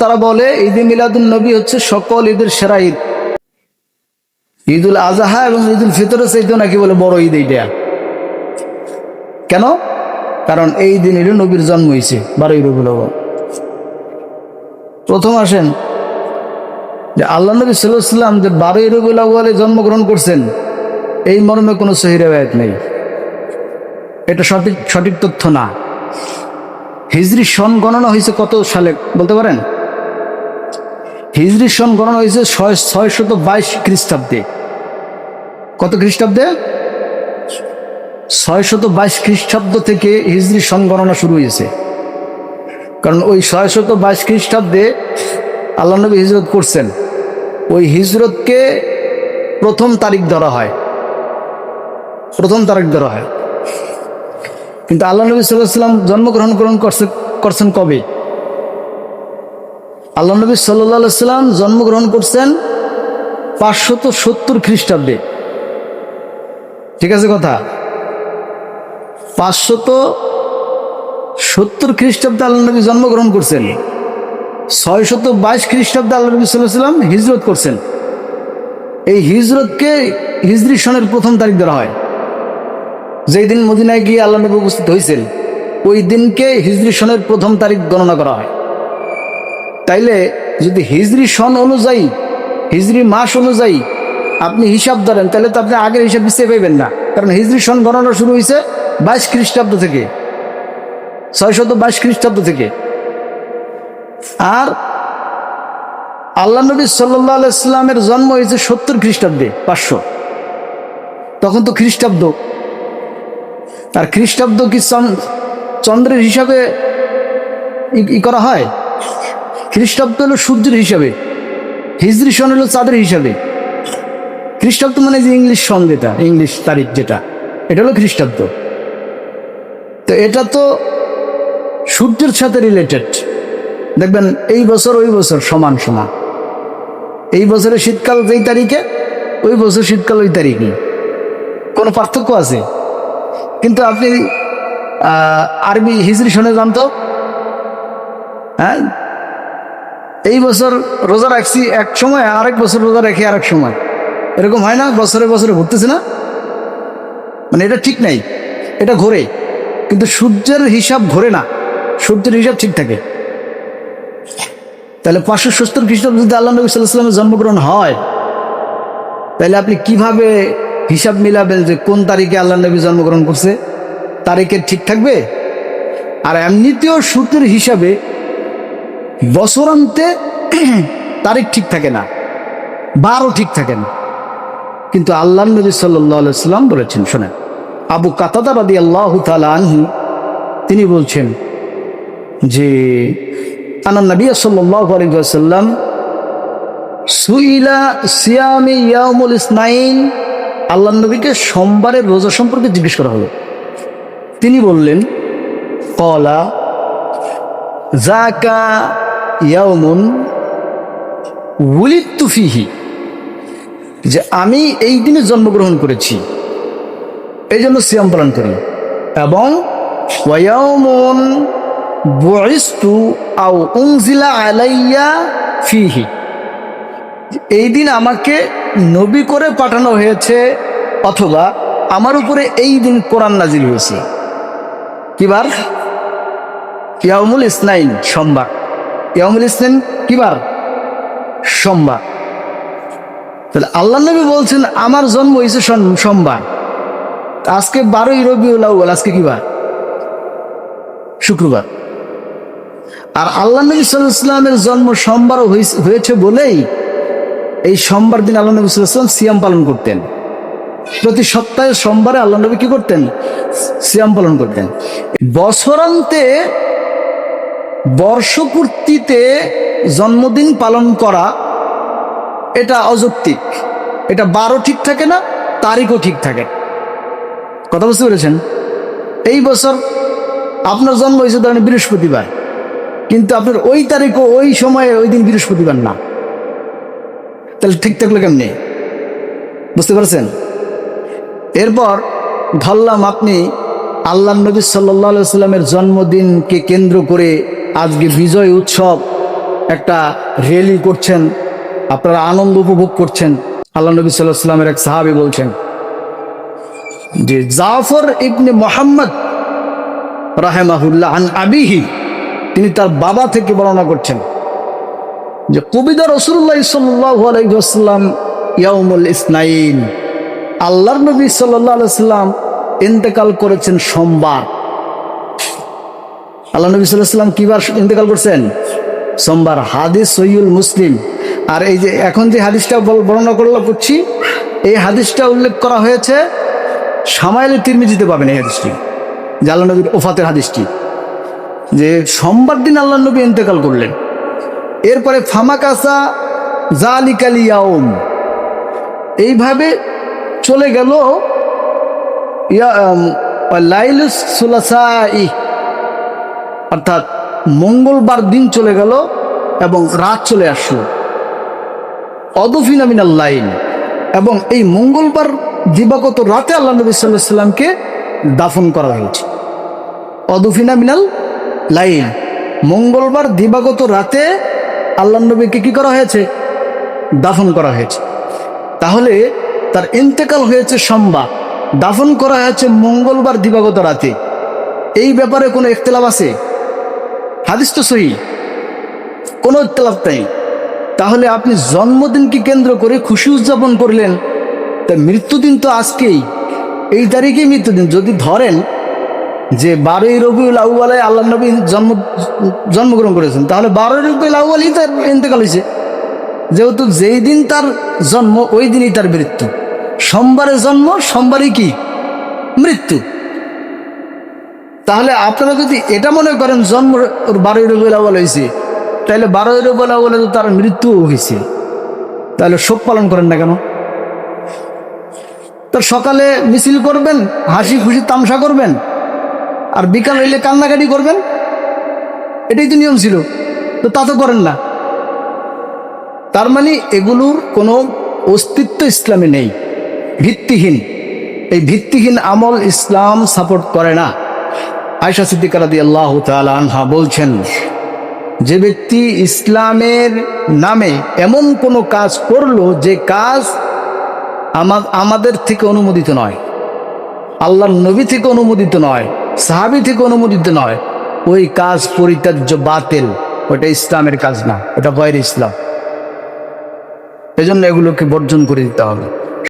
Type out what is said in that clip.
তারা বলে ঈদে মিলাদুন নবী হচ্ছে সকল ঈদের সেরা ঈদ। ঈদুল আজহা এবং ঈদুল ফিতরের চাইতেও নাকি বলে বড় ঈদ এইটা। কেন? কারণ এই দিন এলো নবীর জন্ম হয়েছে 12ই রবিউল আউয়াল। প্রথম আসেন যে আল্লাহ নবী সাল্লাল্লাহু আলাইহি ওয়াসাল্লাম যে 12ই রবিউল আউয়ালে জন্মগ্রহণ করছেন এই মর্মে কোনো সহিহ রিওয়ায়াত নেই। এটা সঠিক তথ্য না। হিজরি সন গণনা হয়েছে কত সালে বলতে পারেন? হিজরি সন গণনা হয়েছে 622 খ্রিস্টাব্দে। কত খ্রিস্টাব্দে? 622 খ্রিস্টাব্দ থেকে হিজরি সন গণনা শুরু হয়েছে। কারণ ওই 622 খ্রিস্টাব্দে আল্লাহ নবী হিজরত করছেন। ওই হিজরতকে প্রথম তারিখ ধরা হয়, কিন্তু আল্লাহ নবী সাল্লাল্লাহু আলাইহি ওয়াসাল্লাম জন্মগ্রহণ করছেন কবে? আল্লাহ নবী সাল্লাল্লাহু আলাইহি ওয়াসাল্লাম জন্মগ্রহণ করছেন 570 খ্রিস্টাব্দে। ঠিক আছে কথা? 570 খ্রিস্টাব্দে আল্লাহ নবী জন্মগ্রহণ করছেন। 622 খ্রিস্টাব্দে আল্লাহ নবী সাল্লাল্লাহু আলাইহি ওয়াসাল্লাম হিজরত করছেন। এই হিজরতকে হিজরি সনের প্রথম তারিখ ধরা হয়। যেই দিন মদিনায় গিয়ে আল্লাহ নবী উপস্থিত হয়েছেন ওই দিনকে হিজরি সনের প্রথম তারিখ গণনা করা হয়। তাইলে যদি হিজরি সন অনুযায়ী, হিজরি মাস অনুযায়ী আপনি হিসাব ধরেন তাহলে তো আপনি আগের হিসাব দিতে পাইবেন না। কারণ হিজরি সন গণনা শুরু হয়েছে 22 খ্রিস্টাব্দ থেকে, 622 খ্রিস্টাব্দ থেকে। আর আল্লাহ নবী সাল্লাল্লাহু আলাইহি ওয়াসাল্লামের জন্ম হয়েছে 70 খ্রিস্টাব্দে, 500। তখন তো খ্রিস্টাব্দ, আর খ্রিস্টাব্দ কি চন্দ্রের হিসাবে করা হয়? খ্রিস্টাব্দ হলো সূর্যের হিসাবে, হিজরি সন হলো চাঁদের হিসাবে। খ্রিস্টাব্দ মানে যে ইংলিশ সন, যেটা ইংলিশ তারিখ, যেটা এটা হলো খ্রিস্টাব্দ। তো এটা তো সূর্যের সাথে রিলেটেড। দেখবেন এই বছর ওই বছর সমান সমান। এই বছরে শীতকাল যেই তারিখে ওই বছর শীতকাল ওই তারিখে, কোনো পার্থক্য আছে? কিন্তু আপনি আরবি হিজরি সনে জানতো, হ্যাঁ, এই বছর রোজা রাখছি এক সময়, আরেক বছর রোজা রাখি আরেক সময়, এরকম হয় না? বছরে বছরে ঘুরতেছে না? মানে এটা ঠিক নাই, এটা ঘোরে। কিন্তু সূর্যের হিসাব ঘোরে না, সূর্যের হিসাব ঠিক থাকে। তাহলে 570 খ্রিস্টাব্দে যদি আল্লাহ নবী সাল্লাল্লাহু আলাইহি ওয়াসাল্লামের জন্মগ্রহণ হয়, তাহলে আপনি কিভাবে হিসাব মিলাবেন যে কোন তারিখে আল্লাহ নবী জন্মগ্রহণ করছে? তারিখের ঠিক থাকবে? আর এমনিতেও সূর্যের হিসাবে বছরান্তে তারিখ ঠিক থাকে না, 12 ঠিক থাকে না। কিন্তু আল্লাহ নবী সাল্লাল্লাহু আলাইহি ওয়াসাল্লাম বলেছেন, শোনেন, আবু কাতাদা রাদিয়াল্লাহু তাআলা আনহু তিনি বলছেন যে আনান নবী সাল্লাল্লাহু আলাইহি ওয়াসাল্লাম সুইলা সিয়ামি ইয়াউমুল ইসনাইন, আল্লাহ নবীকে সোমবারের রোজা সম্পর্কে জিজ্ঞেস করা হলো। তিনি বললেন, ক্বালা যাকা ইয়াউমুন উলিদতু ফিহি, যে আমি এই দিনে জন্মগ্রহণ করেছি এই জন্য সিয়াম পালন করি, এবং ওয়া ইয়াউমুন বুইসতু আও উনজিলা আলাইয়া ফিহি, এই দিন আমাকে নবী করে পাঠানো হয়েছে অথবা আমার উপরে এই দিন কোরআন নাজিল হয়েছে। কিবার? ইয়াউমুল ইসনাইন, সোমবার। ইয়াউমুল ইসনাইন কিবার? সোমবার। তাহলে আল্লাহ নবী বলছেন আমার জন্ম হয়েছে সোমবার। আজকে 12ই রবিউল আউয়াল, আজকে কিবার? শুক্রবার। আর আল্লাহ নবী সাল্লাল্লাহু আলাইহি ওয়াসাল্লামের জন্ম সোমবার হয়েছে বলেই এই সোমবার দিন আল্লাহ নবী সাল্লাল্লাহু আলাইহি ওয়াসাল্লাম সিয়াম পালন করতেন। প্রতি সপ্তাহে সোমবারে আল্লাহ নবী কি করতেন? সিয়াম পালন করতেন। বছরান্তে বর্ষপূর্তিতে জন্মদিন পালন করা এটা অযৌক্তিক। এটা 12 ঠিক থাকে না, তারিখও ঠিক থাকে। কথা বুঝতে পেরেছেন? এই বছর আপনার জন্ম হয়েছে ধরেন বৃহস্পতিবার, কিন্তু আপনার ওই তারিখও ওই সময়ে ওই দিন বৃহস্পতিবার না, তাহলে ঠিক থাকলো কেমনি? বুঝতে পারছেন? এরপর ধরলাম আপনি আল্লাহ নবী সাল্লাল্লাহু আলাইহি ওয়াসাল্লামের জন্মদিনকে কেন্দ্র করে আজকে বিজয় উৎসব একটা র্যালি করছেন, আপনারা আনন্দ উপভোগ করছেন। আল্লাহ নবী সাল্লাল্লাহু আলাইহি ওয়াসাল্লামের এক সাহাবী বলছেন যে জাফর ইবনে মুহাম্মদ রাহিমাহুল্লাহ আন আবিহি, তিনি তার বাবা থেকে বর্ণনা করছেন যে কুবিদা রাসূলুল্লাহ সাল্লাল্লাহু আলাইহি ওয়াসাল্লাম ইয়াউমুল ইসনাইন, আল্লাহর নবী সাল্লাল্লাহু আলাইহি ওয়াসাল্লাম ইন্তেকাল করেছেন সোমবার। আল্লাহ নবী সাল্লাল্লাহু আলাইহি ওয়াসাল্লাম কিবার ইন্তেকাল করছেন? সোমবার। হাদিস সহিহুল মুসলিম। আর এই যে এখন যে হাদিসটা বর্ণনা করছি, এই হাদিসটা উল্লেখ করা হয়েছে শামাইলে তিরমিজিতে পাবেন এই হাদিসটি, যে আল্লাহ নবীর ওফাতের হাদিসটি, যে সোমবার দিন আল্লাহ নবী ইন্তেকাল করলেন। এরপরে ফামাকাসা জালিকাল ইয়াউম, এইভাবে চলে গেল লাইলুস সুলাসাই, অর্থাৎ মঙ্গলবার দিন চলে গেল এবং রাত চলে আসলো। অদফিনা মিনাল লাইল, এবং এই মঙ্গলবার দিবাগত রাতে আল্লাহ নবী সাল্লাল্লাহু আলাইহি ওয়াসাল্লামকে দাফন করা হয়েছে। অদফিনা মিনাল লাইল, মঙ্গলবার দিবাগত রাতে আল্লাহ নবীকে কি করা হয়েছে? দাফন করা হয়েছে। তাহলে তার ইন্তেকাল হয়েছে সোমবার, দাফন করা হয়েছে মঙ্গলবার দিবাগত রাতে। এই ব্যাপারে কোনো ইখতিলাফ আছে? হাদিস তো সহিহ, কোনো ইখতিলাফ নেই। তাহলে আপনি জন্মদিনকে কেন্দ্র করে খুশি উদযাপন করলেন, তা মৃত্যুদিন তো আজকেই, এই তারিখেই মৃত্যুদিন। যদি ধরেন যে 12ই রবিউল আউয়ালে আল্লাহ নবী জন্মগ্রহণ করেছেন, তাহলে 12ই রবিউল আউয়ালই তার ইন্তেকাল হয়েছে, যেহেতু যেই দিন তার জন্ম ওই দিনই তার মৃত্যু। সোমবারে জন্ম, সোমবারই কি মৃত্যু। তাহলে আপনারা যদি এটা মনে করেন জন্ম 12ই রবিউল আউয়াল হয়েছে, তাহলে 12ই রবিউল আউয়ালে তো তার মৃত্যুও হয়েছে, তাহলে শোক পালন করেন না কেন? তো সকালে মিছিল করবেন, হাসি খুশি তামসা করবেন, আর বিকাল হইলে কান্নাকাটি করবেন, এটাই তো নিয়ম ছিল। তো তা তো করেন না। তার মানে এগুলোর কোনো অস্তিত্ব ইসলামে নেই, ভিত্তিহীন। এই ভিত্তিহীন আমল ইসলাম সাপোর্ট করে না। আয়েশা সিদ্দিকা রাদিয়াল্লাহু তাআলা আনহা বলছেন, যে ব্যক্তি ইসলামের নামে এমন কোনো কাজ করলো যে কাজ আমাদের থেকে অনুমোদিত নয়, আল্লাহর নবী থেকে অনুমোদিত নয়, সাহাবী থেকে অনুমোদিত নয়, ওই কাজ পরিত্যাজ্য, বাতিল, ওটা ইসলামের কাজ না, ওটা গয়র ইসলাম। এজন্য এগুলোকে বর্জন করে দিতে হবে।